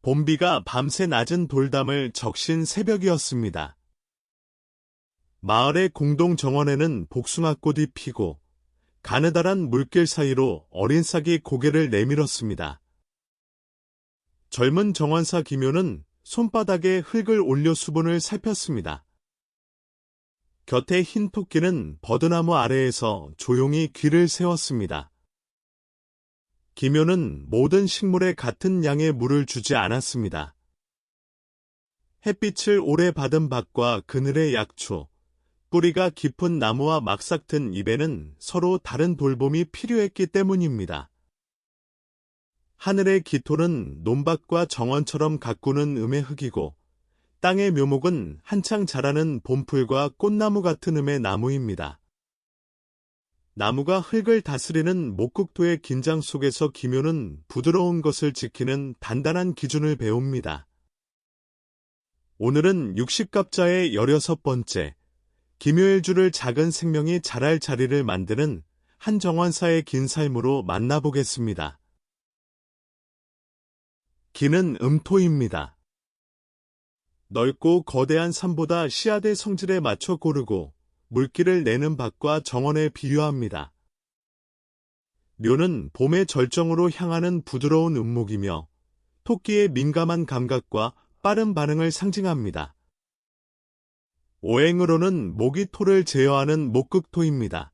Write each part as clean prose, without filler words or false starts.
봄비가 밤새 낮은 돌담을 적신 새벽이었습니다. 마을의 공동 정원에는 복숭아꽃이 피고 가느다란 물길 사이로 어린 싹이 고개를 내밀었습니다. 젊은 정원사 김효는 손바닥에 흙을 올려 수분을 살폈습니다. 곁에 흰 토끼는 버드나무 아래에서 조용히 귀를 세웠습니다. 김효는 모든 식물에 같은 양의 물을 주지 않았습니다. 햇빛을 오래 받은 밭과 그늘의 약초, 뿌리가 깊은 나무와 막삭튼 잎에는 서로 다른 돌봄이 필요했기 때문입니다. 하늘의 깃털은 논밭과 정원처럼 가꾸는 음의 흙이고 땅의 묘목은 한창 자라는 봄풀과 꽃나무 같은 음의 나무입니다. 나무가 흙을 다스리는 목국토의 긴장 속에서 김효는 부드러운 것을 지키는 단단한 기준을 배웁니다. 오늘은 60갑자의 16번째, 김효일주를 작은 생명이 자랄 자리를 만드는 한 정원사의 긴 삶으로 만나보겠습니다. 기는 음토입니다. 넓고 거대한 산보다 씨앗의 성질에 맞춰 고르고 물기를 내는 밭과 정원에 비유합니다. 묘는 봄의 절정으로 향하는 부드러운 음목이며 토끼의 민감한 감각과 빠른 반응을 상징합니다. 오행으로는 목이 토를 제어하는 목극토입니다.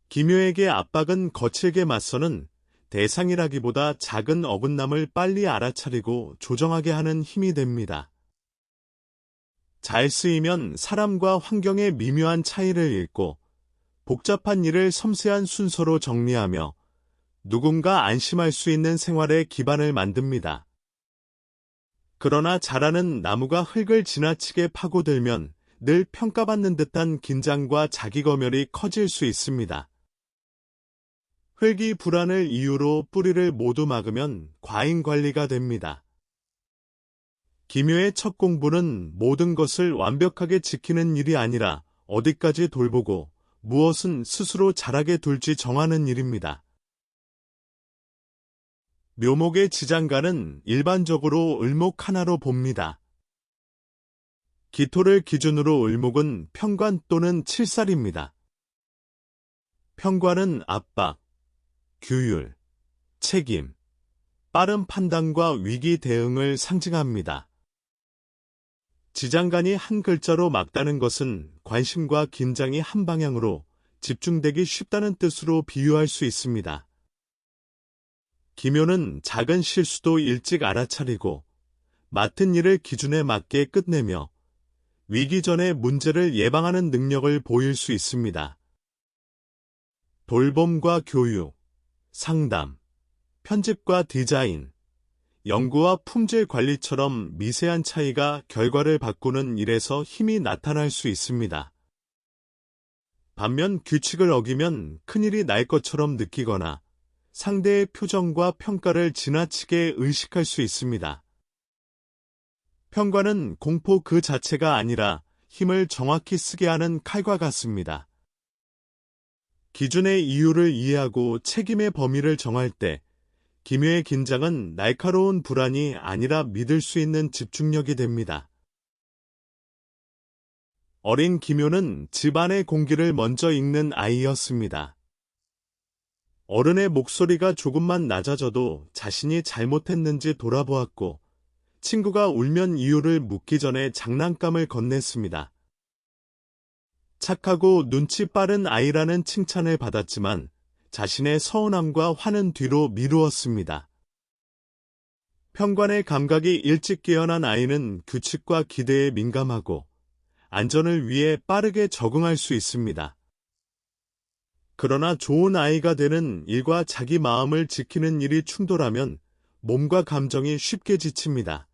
김효에게 압박은 거칠게 맞서는 대상이라기보다 작은 어긋남을 빨리 알아차리고 조정하게 하는 힘이 됩니다. 잘 쓰이면 사람과 환경의 미묘한 차이를 읽고 복잡한 일을 섬세한 순서로 정리하며 누군가 안심할 수 있는 생활의 기반을 만듭니다. 그러나 자라는 나무가 흙을 지나치게 파고들면 늘 평가받는 듯한 긴장과 자기검열이 커질 수 있습니다. 흙이 불안을 이유로 뿌리를 모두 막으면 과잉 관리가 됩니다. 김효의 첫 공부는 모든 것을 완벽하게 지키는 일이 아니라 어디까지 돌보고 무엇은 스스로 자라게 둘지 정하는 일입니다. 묘목의 지장간은 일반적으로 을목 하나로 봅니다. 기토를 기준으로 을목은 평관 또는 칠살입니다. 평관은 압박, 규율, 책임, 빠른 판단과 위기 대응을 상징합니다. 지장간이 한 글자로 막다는 것은 관심과 긴장이 한 방향으로 집중되기 쉽다는 뜻으로 비유할 수 있습니다. 김효는 작은 실수도 일찍 알아차리고 맡은 일을 기준에 맞게 끝내며 위기 전에 문제를 예방하는 능력을 보일 수 있습니다. 돌봄과 교육, 상담, 편집과 디자인, 연구와 품질 관리처럼 미세한 차이가 결과를 바꾸는 일에서 힘이 나타날 수 있습니다. 반면 규칙을 어기면 큰일이 날 것처럼 느끼거나 상대의 표정과 평가를 지나치게 의식할 수 있습니다. 평가는 공포 그 자체가 아니라 힘을 정확히 쓰게 하는 칼과 같습니다. 기준의 이유를 이해하고 책임의 범위를 정할 때 김효의 긴장은 날카로운 불안이 아니라 믿을 수 있는 집중력이 됩니다. 어린 김효는 집안의 공기를 먼저 읽는 아이였습니다. 어른의 목소리가 조금만 낮아져도 자신이 잘못했는지 돌아보았고 친구가 울면 이유를 묻기 전에 장난감을 건넸습니다. 착하고 눈치 빠른 아이라는 칭찬을 받았지만 자신의 서운함과 화는 뒤로 미루었습니다. 평관의 감각이 일찍 깨어난 아이는 규칙과 기대에 민감하고 안전을 위해 빠르게 적응할 수 있습니다. 그러나 좋은 아이가 되는 일과 자기 마음을 지키는 일이 충돌하면 몸과 감정이 쉽게 지칩니다.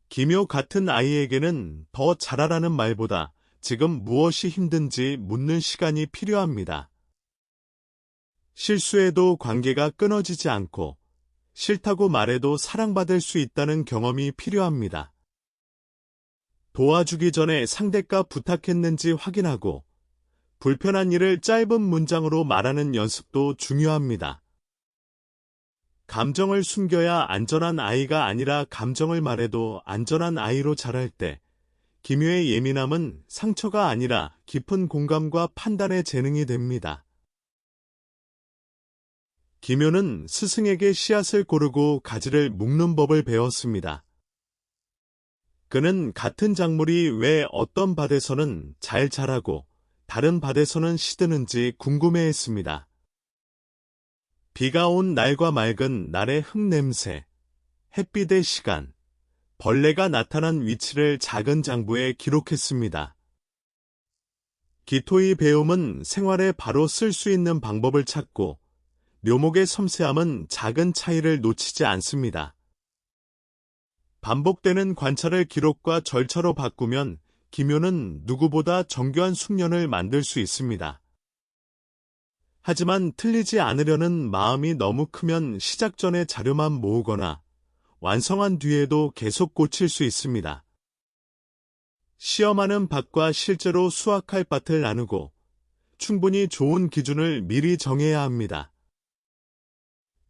김효 같은 아이에게는 더 잘하라는 말보다 지금 무엇이 힘든지 묻는 시간이 필요합니다. 실수해도 관계가 끊어지지 않고 싫다고 말해도 사랑받을 수 있다는 경험이 필요합니다. 도와주기 전에 상대가 부탁했는지 확인하고 불편한 일을 짧은 문장으로 말하는 연습도 중요합니다. 감정을 숨겨야 안전한 아이가 아니라 감정을 말해도 안전한 아이로 자랄 때 기묘의 예민함은 상처가 아니라 깊은 공감과 판단의 재능이 됩니다. 기묘는 스승에게 씨앗을 고르고 가지를 묶는 법을 배웠습니다. 그는 같은 작물이 왜 어떤 밭에서는 잘 자라고 다른 밭에서는 시드는지 궁금해했습니다. 비가 온 날과 맑은 날의 흙냄새, 햇빛의 시간, 벌레가 나타난 위치를 작은 장부에 기록했습니다. 기토의 배움은 생활에 바로 쓸 수 있는 방법을 찾고 묘목의 섬세함은 작은 차이를 놓치지 않습니다. 반복되는 관찰을 기록과 절차로 바꾸면 기묘는 누구보다 정교한 숙련을 만들 수 있습니다. 하지만 틀리지 않으려는 마음이 너무 크면 시작 전에 자료만 모으거나 완성한 뒤에도 계속 고칠 수 있습니다. 시험하는 밭과 실제로 수확할 밭을 나누고 충분히 좋은 기준을 미리 정해야 합니다.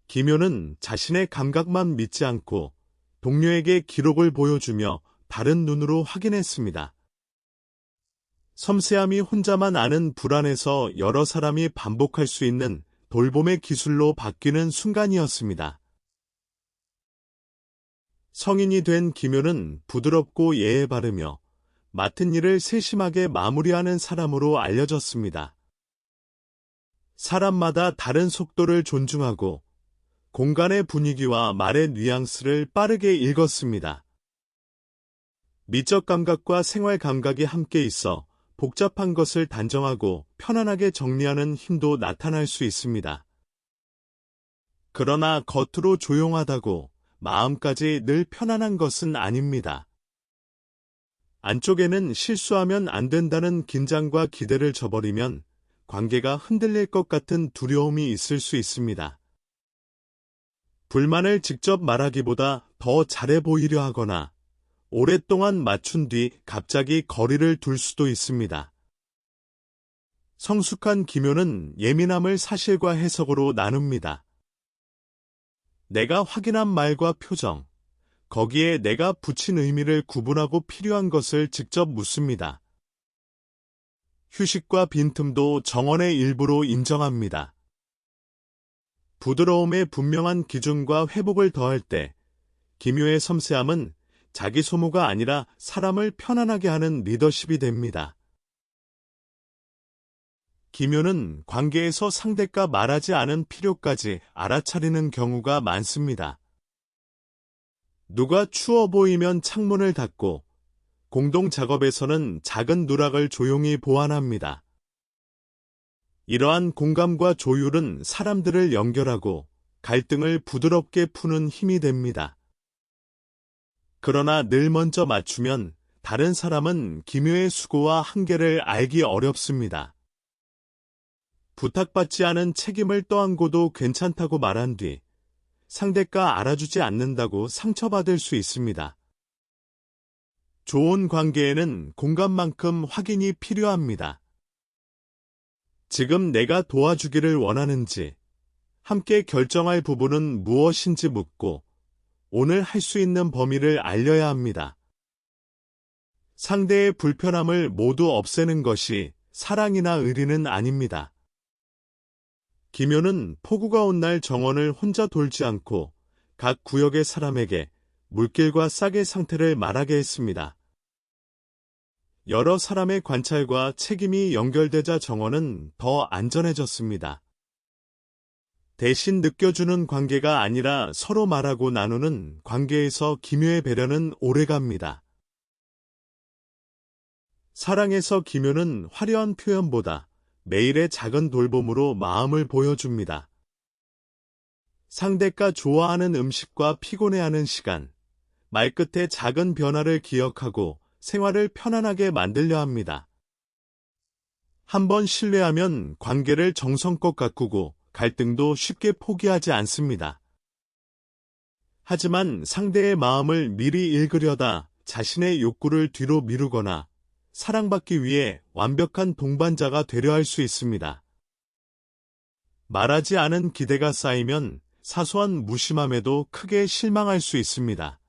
기묘는 자신의 감각만 믿지 않고 동료에게 기록을 보여주며 다른 눈으로 확인했습니다. 섬세함이 혼자만 아는 불안에서 여러 사람이 반복할 수 있는 돌봄의 기술로 바뀌는 순간이었습니다. 성인이 된 기묘는 부드럽고 예에 바르며 맡은 일을 세심하게 마무리하는 사람으로 알려졌습니다. 사람마다 다른 속도를 존중하고 공간의 분위기와 말의 뉘앙스를 빠르게 읽었습니다. 미적 감각과 생활 감각이 함께 있어 복잡한 것을 단정하고 편안하게 정리하는 힘도 나타날 수 있습니다. 그러나 겉으로 조용하다고 마음까지 늘 편안한 것은 아닙니다. 안쪽에는 실수하면 안 된다는 긴장과 기대를 저버리면 관계가 흔들릴 것 같은 두려움이 있을 수 있습니다. 불만을 직접 말하기보다 더 잘해 보이려 하거나 오랫동안 맞춘 뒤 갑자기 거리를 둘 수도 있습니다. 성숙한 기묘는 예민함을 사실과 해석으로 나눕니다. 내가 확인한 말과 표정, 거기에 내가 붙인 의미를 구분하고 필요한 것을 직접 묻습니다. 휴식과 빈틈도 정언의 일부로 인정합니다. 부드러움의 분명한 기준과 회복을 더할 때 기묘의 섬세함은 자기 소모가 아니라 사람을 편안하게 하는 리더십이 됩니다. 기묘는 관계에서 상대가 말하지 않은 필요까지 알아차리는 경우가 많습니다. 누가 추워 보이면 창문을 닫고 공동 작업에서는 작은 누락을 조용히 보완합니다. 이러한 공감과 조율은 사람들을 연결하고 갈등을 부드럽게 푸는 힘이 됩니다. 그러나 늘 먼저 맞추면 다른 사람은 기묘의 수고와 한계를 알기 어렵습니다. 부탁받지 않은 책임을 떠안고도 괜찮다고 말한 뒤 상대가 알아주지 않는다고 상처받을 수 있습니다. 좋은 관계에는 공감만큼 확인이 필요합니다. 지금 내가 도와주기를 원하는지, 함께 결정할 부분은 무엇인지 묻고 오늘 할 수 있는 범위를 알려야 합니다. 상대의 불편함을 모두 없애는 것이 사랑이나 의리는 아닙니다. 기묘는 폭우가 온 날 정원을 혼자 돌지 않고 각 구역의 사람에게 물길과 싹의 상태를 말하게 했습니다. 여러 사람의 관찰과 책임이 연결되자 정원은 더 안전해졌습니다. 대신 느껴주는 관계가 아니라 서로 말하고 나누는 관계에서 기묘의 배려는 오래갑니다. 사랑에서 기묘는 화려한 표현보다 매일의 작은 돌봄으로 마음을 보여줍니다. 상대가 좋아하는 음식과 피곤해하는 시간, 말끝의 작은 변화를 기억하고 생활을 편안하게 만들려 합니다. 한번 신뢰하면 관계를 정성껏 가꾸고 갈등도 쉽게 포기하지 않습니다. 하지만 상대의 마음을 미리 읽으려다 자신의 욕구를 뒤로 미루거나 사랑받기 위해 완벽한 동반자가 되려 할 수 있습니다. 말하지 않은 기대가 쌓이면 사소한 무심함에도 크게 실망할 수 있습니다.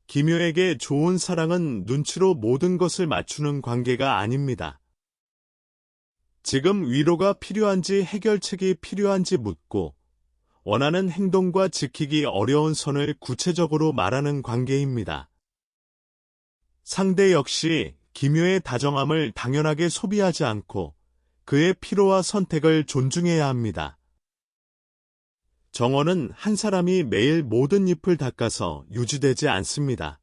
기묘에게 좋은 사랑은 눈치로 모든 것을 맞추는 관계가 아닙니다. 지금 위로가 필요한지 해결책이 필요한지 묻고 원하는 행동과 지키기 어려운 선을 구체적으로 말하는 관계입니다. 상대 역시 기묘의 다정함을 당연하게 소비하지 않고 그의 필요와 선택을 존중해야 합니다. 정원은 한 사람이 매일 모든 잎을 닦아서 유지되지 않습니다.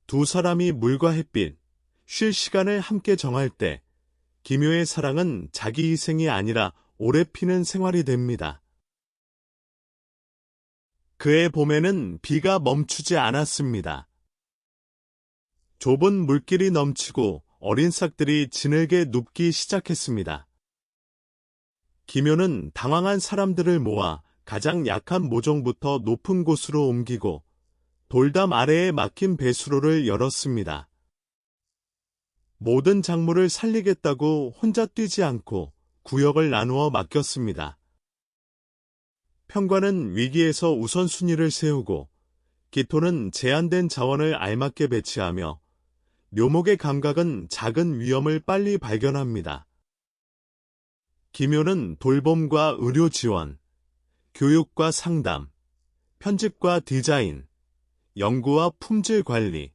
두 사람이 물과 햇빛, 쉴 시간을 함께 정할 때 기묘의 사랑은 자기 희생이 아니라 오래 피는 생활이 됩니다. 그의 봄에는 비가 멈추지 않았습니다. 좁은 물길이 넘치고 어린 싹들이 지늘게 눕기 시작했습니다. 기묘는 당황한 사람들을 모아 가장 약한 모종부터 높은 곳으로 옮기고 돌담 아래에 막힌 배수로를 열었습니다. 모든 작물을 살리겠다고 혼자 뛰지 않고 구역을 나누어 맡겼습니다. 평과는 위기에서 우선순위를 세우고 기토는 제한된 자원을 알맞게 배치하며 묘목의 감각은 작은 위험을 빨리 발견합니다. 기묘는 돌봄과 의료 지원, 교육과 상담, 편집과 디자인, 연구와 품질 관리,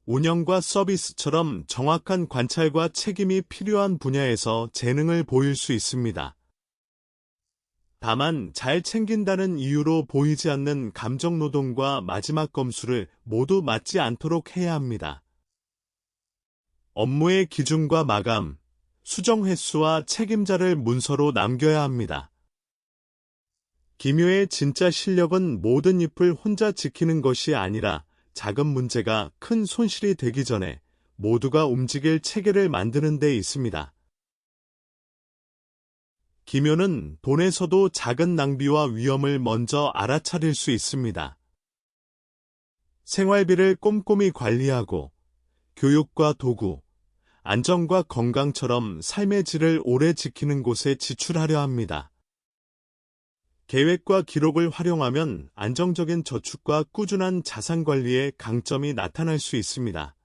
운영과 서비스처럼 정확한 관찰과 책임이 필요한 분야에서 재능을 보일 수 있습니다. 다만 잘 챙긴다는 이유로 보이지 않는 감정노동과 마지막 검수를 모두 맞지 않도록 해야 합니다. 업무의 기준과 마감, 수정 횟수와 책임자를 문서로 남겨야 합니다. 기묘의 진짜 실력은 모든 잎을 혼자 지키는 것이 아니라 작은 문제가 큰 손실이 되기 전에 모두가 움직일 체계를 만드는 데 있습니다. 기묘는 돈에서도 작은 낭비와 위험을 먼저 알아차릴 수 있습니다. 생활비를 꼼꼼히 관리하고 교육과 도구, 안전과 건강처럼 삶의 질을 오래 지키는 곳에 지출하려 합니다. 계획과 기록을 활용하면 안정적인 저축과 꾸준한 자산 관리에 강점이 나타날 수 있습니다.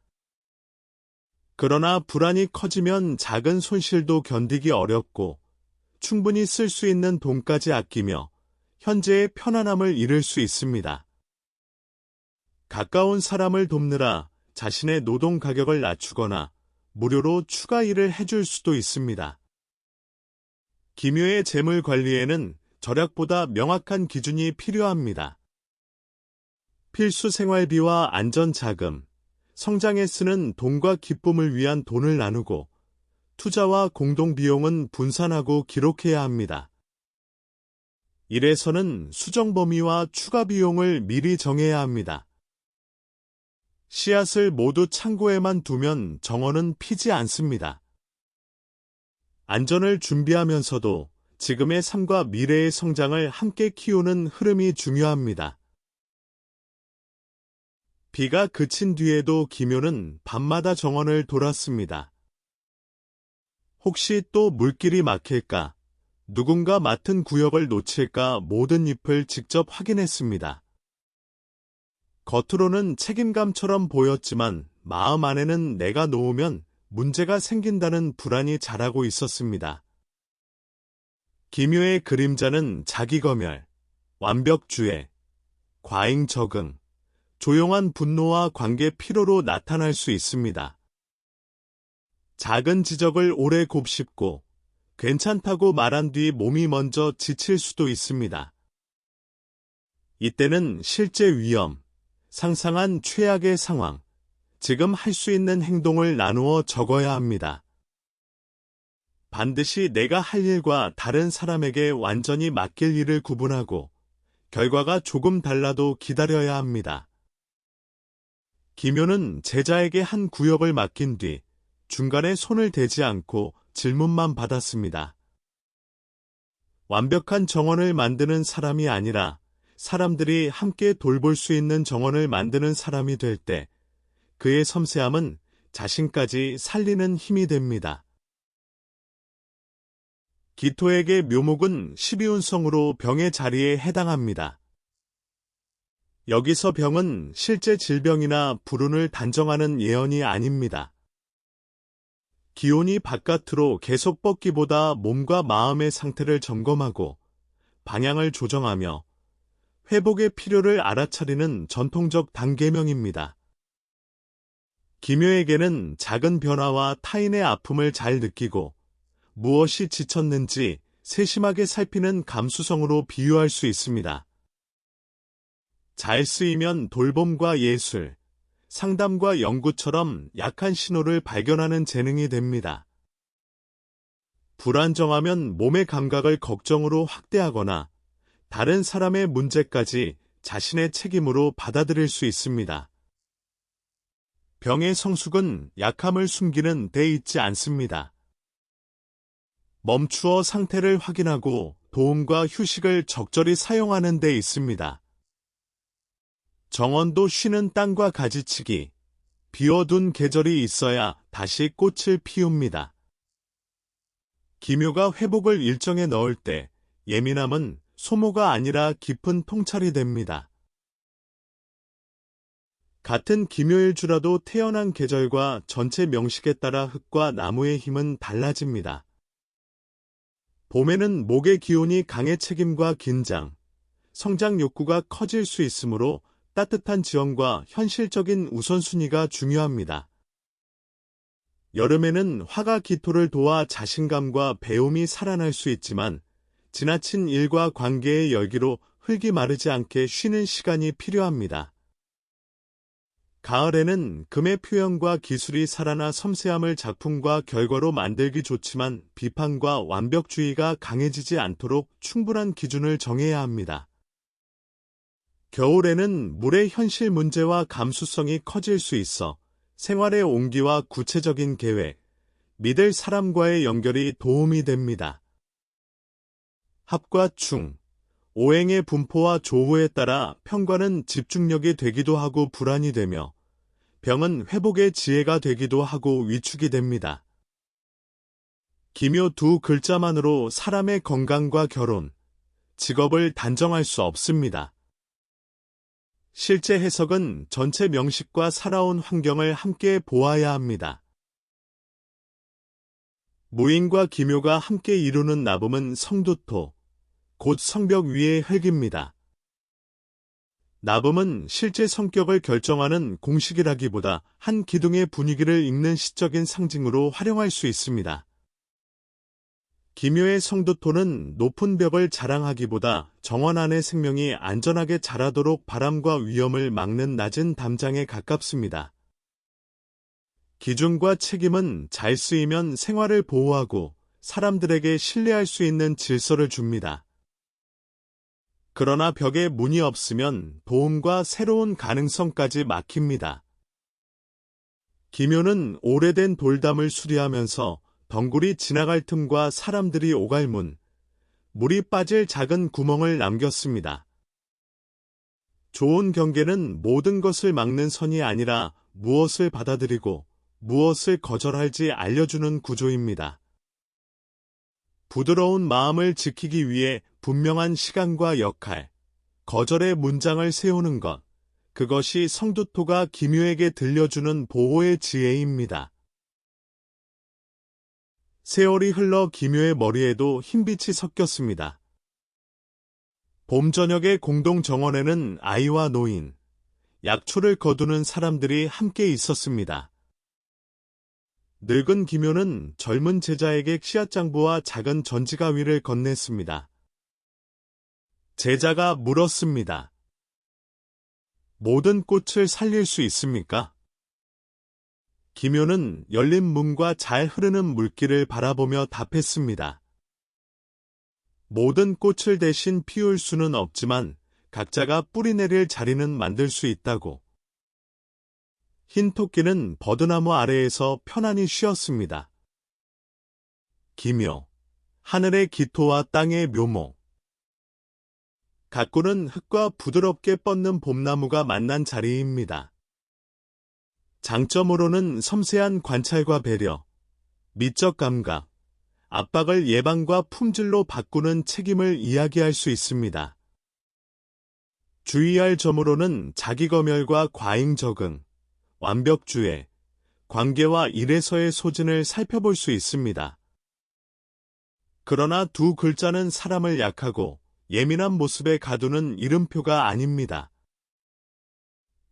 그러나 불안이 커지면 작은 손실도 견디기 어렵고 충분히 쓸 수 있는 돈까지 아끼며 현재의 편안함을 잃을 수 있습니다. 가까운 사람을 돕느라 자신의 노동 가격을 낮추거나 무료로 추가 일을 해줄 수도 있습니다. 기묘의 재물 관리에는 절약보다 명확한 기준이 필요합니다. 필수 생활비와 안전자금, 성장에 쓰는 돈과 기쁨을 위한 돈을 나누고 투자와 공동비용은 분산하고 기록해야 합니다. 이래서는 수정 범위와 추가 비용을 미리 정해야 합니다. 씨앗을 모두 창고에만 두면 정원은 피지 않습니다. 안전을 준비하면서도 지금의 삶과 미래의 성장을 함께 키우는 흐름이 중요합니다. 비가 그친 뒤에도 기묘는 밤마다 정원을 돌았습니다. 혹시 또 물길이 막힐까, 누군가 맡은 구역을 놓칠까 모든 잎을 직접 확인했습니다. 겉으로는 책임감처럼 보였지만 마음 안에는 내가 놓으면 문제가 생긴다는 불안이 자라고 있었습니다. 기묘의 그림자는 자기검열, 완벽주의, 과잉 적응, 조용한 분노와 관계 피로로 나타날 수 있습니다. 작은 지적을 오래 곱씹고 괜찮다고 말한 뒤 몸이 먼저 지칠 수도 있습니다. 이때는 실제 위험, 상상한 최악의 상황, 지금 할 수 있는 행동을 나누어 적어야 합니다. 반드시 내가 할 일과 다른 사람에게 완전히 맡길 일을 구분하고 결과가 조금 달라도 기다려야 합니다. 기묘는 제자에게 한 구역을 맡긴 뒤 중간에 손을 대지 않고 질문만 받았습니다. 완벽한 정원을 만드는 사람이 아니라 사람들이 함께 돌볼 수 있는 정원을 만드는 사람이 될 때 그의 섬세함은 자신까지 살리는 힘이 됩니다. 기토에게 묘목은 12운성으로 병의 자리에 해당합니다. 여기서 병은 실제 질병이나 불운을 단정하는 예언이 아닙니다. 기온이 바깥으로 계속 뻗기보다 몸과 마음의 상태를 점검하고 방향을 조정하며 회복의 필요를 알아차리는 전통적 단계명입니다. 기묘에게는 작은 변화와 타인의 아픔을 잘 느끼고 무엇이 지쳤는지 세심하게 살피는 감수성으로 비유할 수 있습니다. 잘 쓰이면 돌봄과 예술, 상담과 연구처럼 약한 신호를 발견하는 재능이 됩니다. 불안정하면 몸의 감각을 걱정으로 확대하거나 다른 사람의 문제까지 자신의 책임으로 받아들일 수 있습니다. 병의 성숙은 약함을 숨기는 데 있지 않습니다. 멈추어 상태를 확인하고 도움과 휴식을 적절히 사용하는 데 있습니다. 정원도 쉬는 땅과 가지치기, 비워둔 계절이 있어야 다시 꽃을 피웁니다. 기묘가 회복을 일정에 넣을 때 예민함은 소모가 아니라 깊은 통찰이 됩니다. 같은 기묘일주라도 태어난 계절과 전체 명식에 따라 흙과 나무의 힘은 달라집니다. 봄에는 목의 기운이 강의 책임과 긴장, 성장 욕구가 커질 수 있으므로 따뜻한 지원과 현실적인 우선순위가 중요합니다. 여름에는 화가 기토를 도와 자신감과 배움이 살아날 수 있지만 지나친 일과 관계의 열기로 흙이 마르지 않게 쉬는 시간이 필요합니다. 가을에는 금의 표현과 기술이 살아나 섬세함을 작품과 결과로 만들기 좋지만 비판과 완벽주의가 강해지지 않도록 충분한 기준을 정해야 합니다. 겨울에는 물의 현실 문제와 감수성이 커질 수 있어 생활의 온기와 구체적인 계획, 믿을 사람과의 연결이 도움이 됩니다. 합과 충, 오행의 분포와 조후에 따라 평관은 집중력이 되기도 하고 불안이 되며 병은 회복의 지혜가 되기도 하고 위축이 됩니다. 기묘 두 글자만으로 사람의 건강과 결혼, 직업을 단정할 수 없습니다. 실제 해석은 전체 명식과 살아온 환경을 함께 보아야 합니다. 무인과 기묘가 함께 이루는 나붐은 성두토, 곧 성벽 위의 흙입니다. 나붐은 실제 성격을 결정하는 공식이라기보다 한 기둥의 분위기를 읽는 시적인 상징으로 활용할 수 있습니다. 기묘의 성두토는 높은 벽을 자랑하기보다 정원 안의 생명이 안전하게 자라도록 바람과 위험을 막는 낮은 담장에 가깝습니다. 기준과 책임은 잘 쓰이면 생활을 보호하고 사람들에게 신뢰할 수 있는 질서를 줍니다. 그러나 벽에 문이 없으면 도움과 새로운 가능성까지 막힙니다. 기묘는 오래된 돌담을 수리하면서 덩굴이 지나갈 틈과 사람들이 오갈 문, 물이 빠질 작은 구멍을 남겼습니다. 좋은 경계는 모든 것을 막는 선이 아니라 무엇을 받아들이고 무엇을 거절할지 알려주는 구조입니다. 부드러운 마음을 지키기 위해 분명한 시간과 역할, 거절의 문장을 세우는 것, 그것이 성두토가 기묘에게 들려주는 보호의 지혜입니다. 세월이 흘러 기묘의 머리에도 흰빛이 섞였습니다. 봄 저녁의 공동 정원에는 아이와 노인, 약초를 거두는 사람들이 함께 있었습니다. 늙은 기묘는 젊은 제자에게 씨앗장부와 작은 전지가위를 건넸습니다. 제자가 물었습니다. 모든 꽃을 살릴 수 있습니까? 기묘는 열린 문과 잘 흐르는 물길을 바라보며 답했습니다. 모든 꽃을 대신 피울 수는 없지만 각자가 뿌리 내릴 자리는 만들 수 있다고. 흰 토끼는 버드나무 아래에서 편안히 쉬었습니다. 기묘, 하늘의 기토와 땅의 묘목. 가꾸는 흙과 부드럽게 뻗는 봄나무가 만난 자리입니다. 장점으로는 섬세한 관찰과 배려, 미적 감각, 압박을 예방과 품질로 바꾸는 책임을 이야기할 수 있습니다. 주의할 점으로는 자기검열과 과잉 적응, 완벽주의, 관계와 일에서의 소진을 살펴볼 수 있습니다. 그러나 두 글자는 사람을 약하고 예민한 모습에 가두는 이름표가 아닙니다.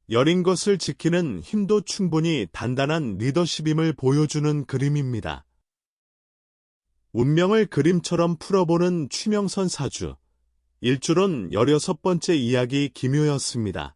여린 것을 지키는 힘도 충분히 단단한 리더십임을 보여주는 그림입니다. 운명을 그림처럼 풀어보는 추명선 사주. 일주론 16번째 이야기 김효였습니다.